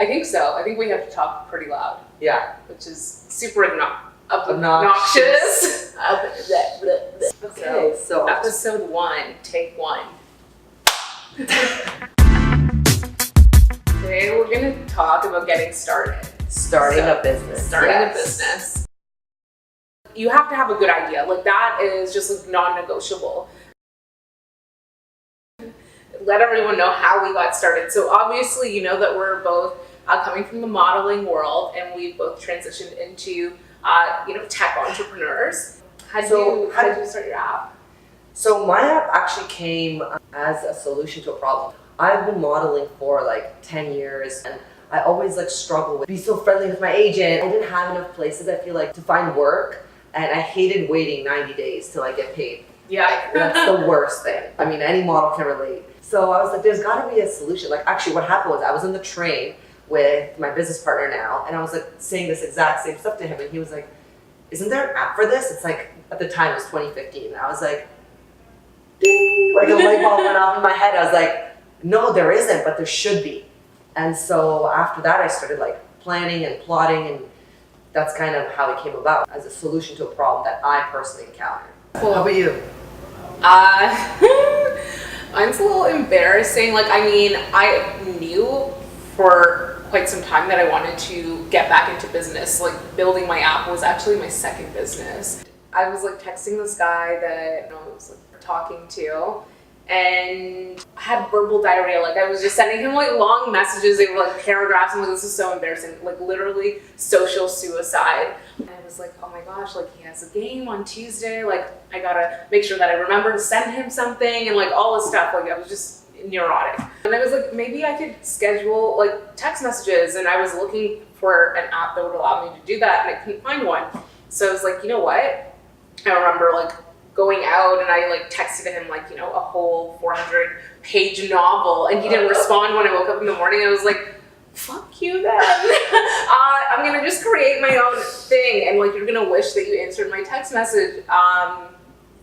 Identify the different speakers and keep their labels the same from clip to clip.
Speaker 1: I think so. I think we have to talk pretty loud.
Speaker 2: Yeah.
Speaker 1: Which is super obnoxious.
Speaker 2: Okay, so
Speaker 1: episode 1, take 1. Today we're going to talk about getting started.
Speaker 2: Starting a business.
Speaker 1: A business. You have to have a good idea. Like that is just like non-negotiable. Let everyone know how we got started. So obviously, you know that we're both coming from the modeling world, and we've both transitioned into, tech entrepreneurs. How did you start your app?
Speaker 2: So my app actually came as a solution to a problem. I've been modeling for like 10 years, and I always struggle with be so friendly with my agent. I didn't have enough places, I feel like, to find work, and I hated waiting 90 days till I get paid.
Speaker 1: Yeah.
Speaker 2: That's the worst thing. I mean, any model can relate. So I was like, there's gotta be a solution. Actually what happened was I was on the train with my business partner now, and I was saying this exact same stuff to him, and he was like, isn't there an app for this? It's at the time it was 2015. And I was like, ding, a light bulb went off in my head. I was like, no, there isn't, but there should be. And so after that, I started planning and plotting, and that's kind of how it came about, as a solution to a problem that I personally encountered.
Speaker 1: Cool.
Speaker 2: How about you?
Speaker 1: Mine's a little embarrassing. I knew for quite some time that I wanted to get back into business. Building my app was actually my second business. I was texting this guy that I was talking to, and I had verbal diarrhea. I was just sending him long messages. They were paragraphs. I'm this is so embarrassing. Literally social suicide. And I was oh my gosh, he has a game on Tuesday. I gotta make sure that I remember to send him something, and all this stuff. I was just neurotic. And I was maybe I could schedule text messages, and I was looking for an app that would allow me to do that, and I couldn't find one. So I was you know what? I remember going out, and I texted him a whole 400-page novel, and he didn't respond when I woke up in the morning. I was fuck you then. I'm gonna just create my own thing, and you're gonna wish that you answered my text message.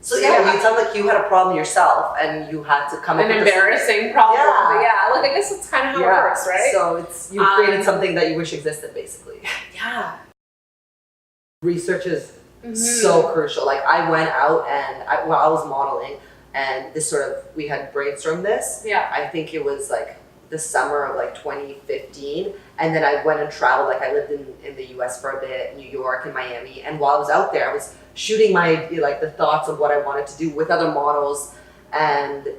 Speaker 2: So yeah, it sounds like you had a problem yourself, and you had to come up with
Speaker 1: an embarrassing problem.
Speaker 2: Yeah.
Speaker 1: But yeah, I guess that's kind of how it works, right?
Speaker 2: So you created something that you wish existed, basically.
Speaker 1: Yeah.
Speaker 2: Research is so crucial. I went out, and I was modeling, and we had brainstormed this.
Speaker 1: Yeah.
Speaker 2: I think it was the summer of 2015, and then I went and traveled. I lived in the US for a bit, New York and Miami, and while I was out there, I was shooting my the thoughts of what I wanted to do with other models, and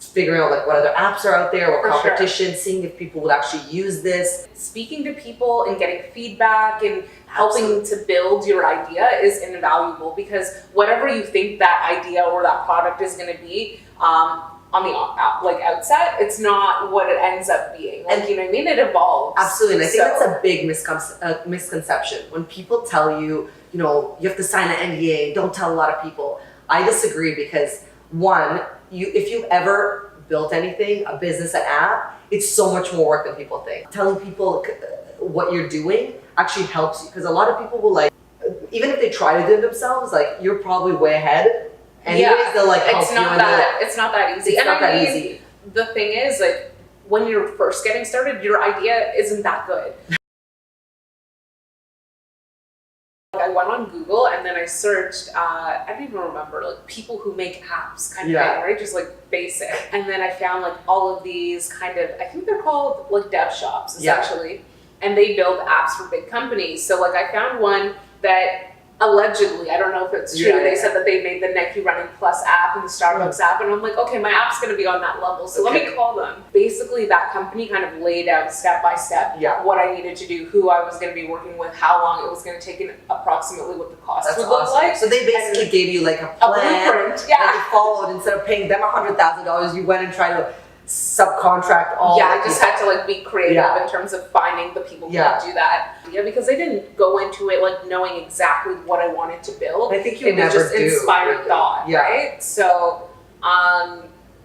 Speaker 2: figuring out what other apps are out there, what competition, seeing if people would actually use this.
Speaker 1: Speaking to people and getting feedback and helping to build your idea is invaluable, because whatever you think that idea or that product is going to be, on the outset, it's not what it ends up being. You know what I mean? It evolves.
Speaker 2: Absolutely, and I think that's a big misconception. When people tell you, you have to sign an NDA, don't tell a lot of people. I disagree, because one, if you've ever built anything, a business, an app, it's so much more work than people think. Telling people what you're doing actually helps you, because a lot of people will even if they try to do it themselves, you're probably way ahead. Anyways, they'll help
Speaker 1: it's not
Speaker 2: you.
Speaker 1: It's not that easy.
Speaker 2: It's not that easy.
Speaker 1: The thing is, when you're first getting started, your idea isn't that good. I went on Google, and then I searched, I don't even remember, people who make apps kind of thing, right? Just basic. And then I found all of these kind of, I think they're called dev shops, essentially. And they build apps for big companies. So I found one that allegedly, I don't know if it's true, they said that they made the Nike Running Plus app and the Starbucks app, and I'm okay, my app's gonna be on that level, so let me call them. Basically, that company kind of laid out step by step what I needed to do, who I was gonna be working with, how long it was gonna take, and approximately what the cost would look like.
Speaker 2: So they basically gave you a plan,
Speaker 1: blueprint,
Speaker 2: and you followed. Instead of paying them $100,000, you went and tried to subcontract all.
Speaker 1: I just had to be creative in terms of finding the people who could do that. Because I didn't go into it knowing exactly what I wanted to build.
Speaker 2: I think you
Speaker 1: it was just inspired thought, right? So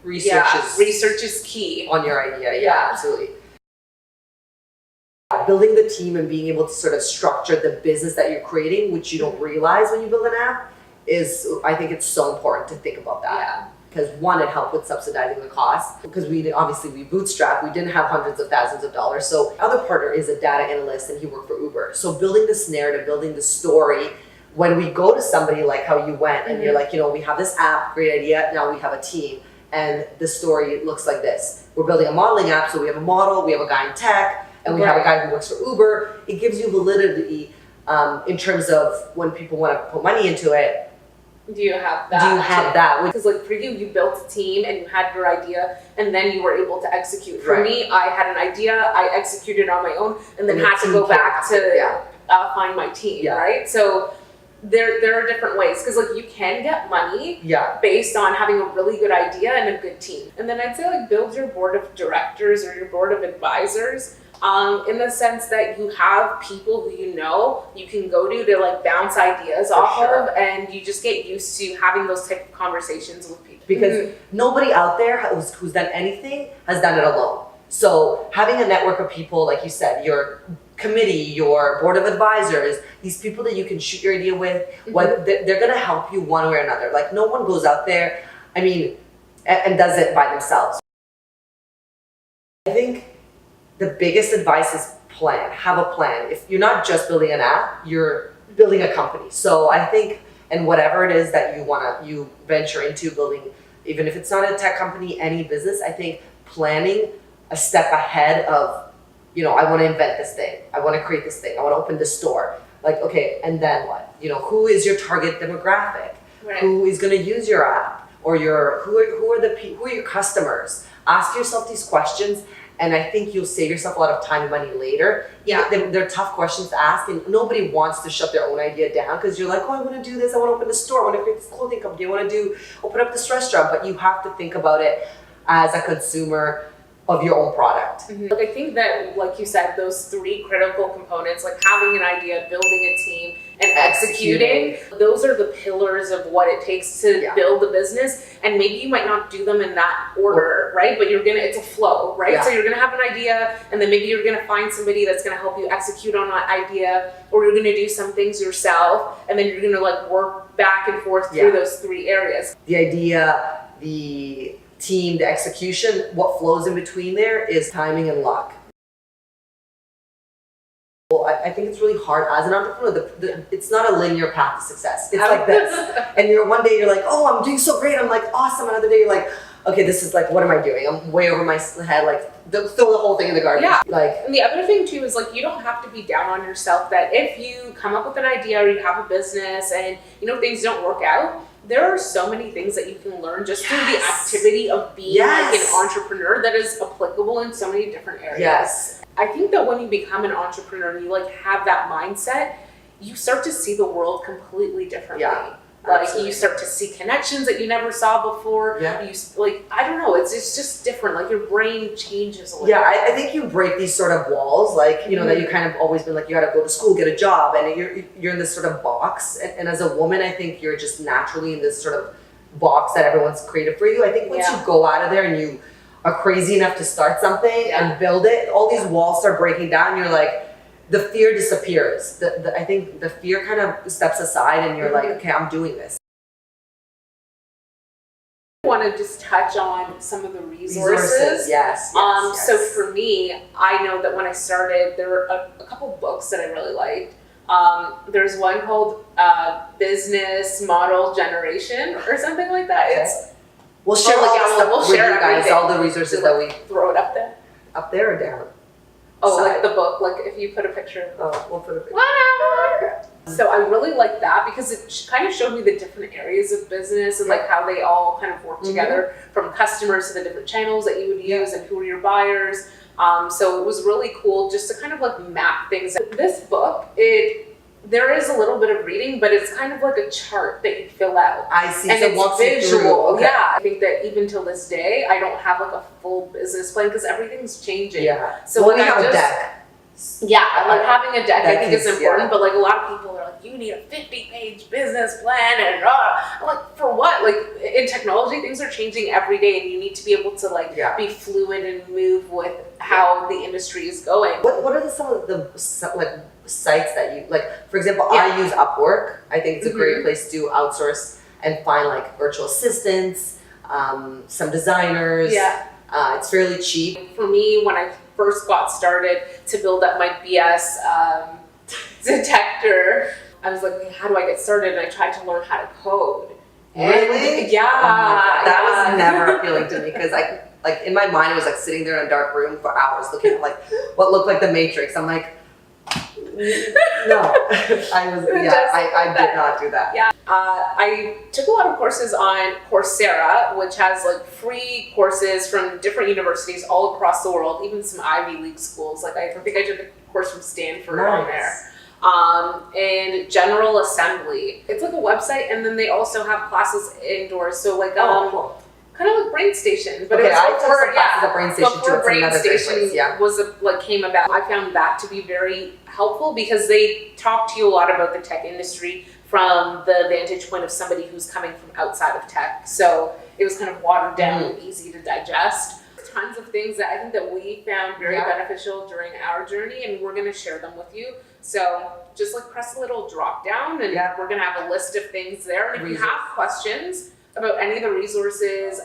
Speaker 1: research is key
Speaker 2: on your idea. Yeah, absolutely. Building the team and being able to sort of structure the business that you're creating, which you don't realize when you build an app, I think it's so important to think about that. because one, it helped with subsidizing the cost, because we bootstrap, we didn't have hundreds of thousands of dollars. So other partner is a data analyst and he worked for Uber. So building this narrative, building the story, when we go to somebody like how you went and you're like, we have this app, great idea, now we have a team and the story looks like this. We're building a modeling app, so we have a model, we have a guy in tech, and we have a guy who works for Uber. It gives you validity in terms of when people want to put money into it.
Speaker 1: Do you have that?
Speaker 2: Because
Speaker 1: like for you built a team and you had your idea and then you were able to execute. For me, I had an idea, I executed on my own and then had to go back to find my team, right? So there are different ways, because like you can get money based on having a really good idea and a good team. And then I'd say like build your board of directors or your board of advisors. In the sense that you have people who you can go to like bounce ideas off of, and you just get used to having those type of conversations with people.
Speaker 2: Because nobody out there who's done anything has done it alone. So having a network of people, like you said, your committee, your board of advisors, these people that you can shoot your idea with, they're gonna help you one way or another. Like no one goes out there, and does it by themselves. I think the biggest advice is plan. Have a plan. If you're not just building an app, you're building a company. So I think, and whatever it is that you venture into building, even if it's not a tech company, any business, I think planning a step ahead of, I want to invent this thing. I want to create this thing. I want to open this store. Like, okay, and then what? Who is your target demographic? Right. Who is going to use your app? Or who are your customers? Ask yourself these questions. And I think you'll save yourself a lot of time and money later. Yeah, they're tough questions to ask, and nobody wants to shut their own idea down because you're like, I want to do this. I want to open a store. I want to create this clothing company. I want to open up this restaurant. But you have to think about it as a consumer of your own product.
Speaker 1: Like I think that, like you said, those three critical components, like having an idea, building a team, and executing, those are the pillars of what it takes to build a business. And maybe you might not do them in that order, right? But it's a flow, right? So you're gonna have an idea, and then maybe you're gonna find somebody that's gonna help you execute on that idea, or you're gonna do some things yourself, and then you're gonna like work back and forth through those three areas.
Speaker 2: The idea, the team, the execution, what flows in between there is timing and luck. Well, I think it's really hard as an entrepreneur. It's not a linear path to success. It's like this. And one day you're like, oh, I'm doing so great. I'm like, awesome. Another day you're like, okay, this is like, what am I doing? I'm way over my head. Like, throw the whole thing in the garbage. Yeah.
Speaker 1: And the other thing too is like, you don't have to be down on yourself that if you come up with an idea or you have a business and things don't work out, there are so many things that you can learn just through the activity of being like an entrepreneur that is applicable in so many different areas.
Speaker 2: Yes.
Speaker 1: I think that when you become an entrepreneur and you like have that mindset, you start to see the world completely differently.
Speaker 2: Yeah.
Speaker 1: Like you start to see connections that you never saw before.
Speaker 2: Yeah.
Speaker 1: I don't know, it's just different. Like your brain changes a little.
Speaker 2: Yeah, I think you break these sort of walls, like, that you kind of always been like, you gotta go to school, get a job, and you're in this sort of box. And as a woman, I think you're just naturally in this sort of box that everyone's created for you. I think once you go out of there and you are crazy enough to start something and build it, all these walls start breaking down. You're like, the fear disappears. I think the fear kind of steps aside and you're like, okay, I'm doing this.
Speaker 1: I want to just touch on some of the resources.
Speaker 2: Yes.
Speaker 1: So for me, I know that when I started, there were a couple books that I really liked. There's one called Business Model Generation or something like that.
Speaker 2: Okay. We'll share with you guys, all the resources that we
Speaker 1: throw it up there.
Speaker 2: Up there or down?
Speaker 1: Oh, like the book, like if you put a picture.
Speaker 2: Oh, we'll put a picture.
Speaker 1: Whatever. So I really like that because it kind of showed me the different areas of business and like how they all kind of work together, from customers to the different channels that you would use and who are your buyers. So it was really cool just to kind of like map things. This book, there is a little bit of reading, but it's kind of like a chart that you fill out.
Speaker 2: I see.
Speaker 1: And
Speaker 2: so
Speaker 1: it's visual.
Speaker 2: Okay.
Speaker 1: Yeah. I think that even till this day, I don't have like a full business plan because everything's changing.
Speaker 2: Yeah.
Speaker 1: So
Speaker 2: we have a deck.
Speaker 1: Yeah, like having a deck I think is important,
Speaker 2: yeah.
Speaker 1: but like a lot of people are like, you need a 50-page business plan and I'm like, for what? Like in technology, things are changing every day and you need to be able to like be fluid and move with how the industry is going.
Speaker 2: What are some of the like sites that you like? For example, I use Upwork. I think it's a great place to outsource and find like virtual assistants, some designers.
Speaker 1: Yeah.
Speaker 2: It's fairly cheap.
Speaker 1: For me, when I first got started to build up my BS detector, I was like, how do I get started? And I tried to learn how to code.
Speaker 2: Really?
Speaker 1: Yeah.
Speaker 2: That was never appealing to me because like in my mind, it was like sitting there in a dark room for hours looking at like what looked like the Matrix. I'm like, no, I did not do that.
Speaker 1: Yeah, I took a lot of courses on Coursera, which has like free courses from different universities all across the world, even some Ivy League schools. Like I think I took a course from Stanford on there. And General Assembly. It's like a website, and then they also have classes indoors. So like
Speaker 2: Cool.
Speaker 1: kind of like Brain Station, but
Speaker 2: Okay,
Speaker 1: it was
Speaker 2: I took
Speaker 1: before,
Speaker 2: some classes at Brain Station too.
Speaker 1: before
Speaker 2: It's
Speaker 1: Brain
Speaker 2: another great
Speaker 1: Station
Speaker 2: place, yeah.
Speaker 1: was came about. I found that to be very helpful because they talk to you a lot about the tech industry from the vantage point of somebody who's coming from outside of tech. So it was kind of watered down and easy to digest. Tons of things that I think that we found very beneficial during our journey, and we're going to share them with you. So just like press a little drop down, and we're going to have a list of things there. And if you have questions about any of the resources,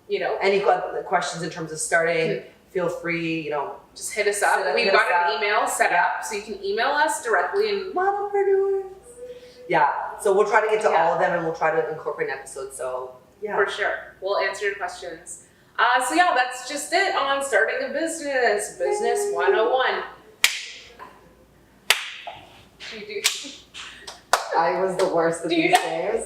Speaker 2: any questions in terms of starting, feel free,
Speaker 1: just hit us up. We've got an email set up, so you can email us directly. And
Speaker 2: modelpreneurs. Yeah, so we'll try to get to all of them, and we'll try to incorporate an episode. So
Speaker 1: for sure, we'll answer your questions. So that's just it on starting a business. Business 101.
Speaker 2: I was the worst at these games.